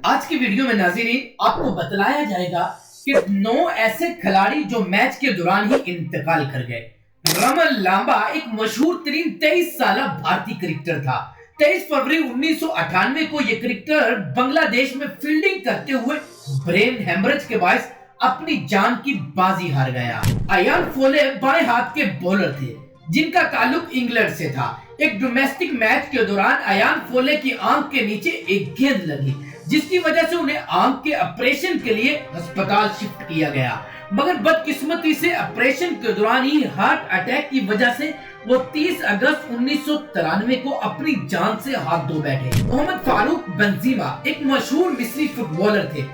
आज की वीडियो में नाज़रीन आपको बतलाया जाएगा कि 9 ऐसे खिलाड़ी जो मैच के दौरान ही इंतकाल कर गए। रमन लांबा एक मशहूर तरीन 23 साल भारतीय क्रिकेटर था। 23 फरवरी 1998 को यह क्रिकेटर बांग्लादेश में फील्डिंग करते हुए ब्रेन हेमरेज के बायस अपनी जान की बाजी हार गया। अयान फोले बाएं हाथ के बॉलर थे जिनका ताल्लुक इंग्लैंड से था। एक डोमेस्टिक मैच के दौरान अयान फोले की आंख के नीचे एक गेंद लगी, जिसकी वजह से उन्हें आंख के ऑपरेशन के लिए अस्पताल शिफ्ट किया गया, मगर बदकिस्मती से ऑपरेशन के दौरान ही हार्ट अटैक की वजह से वो 30 अगस्त 1993 को अपनी जान से हाथ धो बैठे। मोहम्मद फारूक बेंजीमा एक मशहूर मिस्री फुटबॉलर थे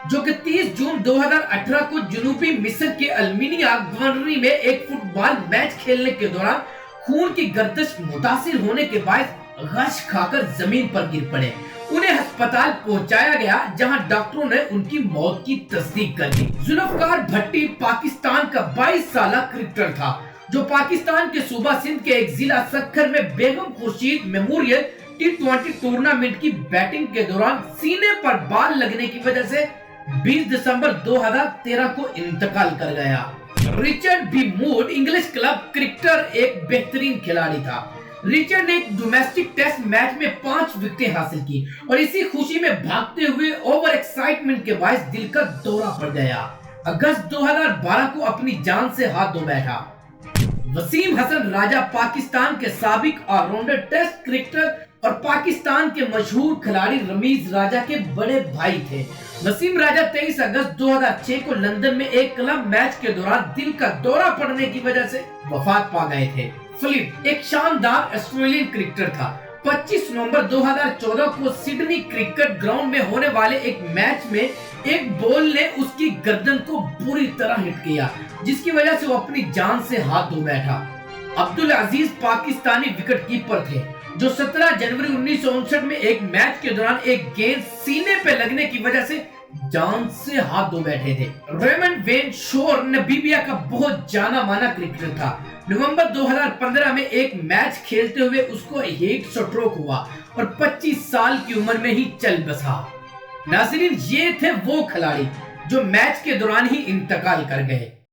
जो कि 30 जून 2018 को जनूबी मिस्र के अल्मीनिया गवर्नरी में एक फुटबॉल मैच खेलने के दौरान खून की गर्दिश मुतासिर होने के बाद गश खाकर जमीन पर गिर पड़े। उन्हें अस्पताल पहुंचाया गया जहां डॉक्टरों ने उनकी मौत की तस्दीक कर दी। जुल्फकार भट्टी पाकिस्तान का 22 साल क्रिकेटर था जो पाकिस्तान के सूबा सिंध के एक जिला सक्खर में बेगम खुर्शीद मेमोरियल T20 टूर्नामेंट की बैटिंग के दौरान सीने पर बाल लगने की वजह से 20 दिसंबर 2013 को इंतकाल कर गया। रिचर्ड बी मूड इंग्लिश क्लब क्रिकेटर एक बेहतरीन खिलाड़ी था। रिचर्ड ने एक डोमेस्टिक टेस्ट मैच में 5 विकेटें हासिल की और इसी खुशी में भागते हुए ओवर एक्साइटमेंट के बायस दिल का दौरा पड़ गया। अगस्त 2012 को अपनी जान से हाथ धो बैठा। वसीम हसन राजा पाकिस्तान के साबिक ऑलराउंडर टेस्ट क्रिकेटर और पाकिस्तान के मशहूर खिलाड़ी रमीज राजा के बड़े भाई थे। वसीम राजा 23 अगस्त 2006 को लंदन में एक क्लब मैच के दौरान दिल का दौरा पड़ने की वजह से वफात पा गए थे। फिलिप एक शानदार ऑस्ट्रेलियन क्रिकेटर था। 25 नवंबर 2014 को सिडनी क्रिकेट ग्राउंड में होने वाले एक मैच में एक बॉल ने उसकी गर्दन को बुरी तरह हिट किया, जिसकी वजह से वो अपनी जान से हाथ धो बैठा। अब्दुल अजीज पाकिस्तानी विकेट कीपर थे जो 17 जनवरी 1959 में एक मैच के दौरान एक गेंद सीने पे लगने की वजह से जान से हाथ धो बैठे थे। रेमंड वेन शोर नमीबिया का बहुत जाना माना क्रिकेटर था। नवंबर 2015 में एक मैच खेलते हुए उसको हीट स्ट्रोक हुआ और 25 साल की उम्र में ही चल बसा। नाज़रीन, ये थे वो खिलाड़ी जो मैच के दौरान ही इंतकाल कर गए।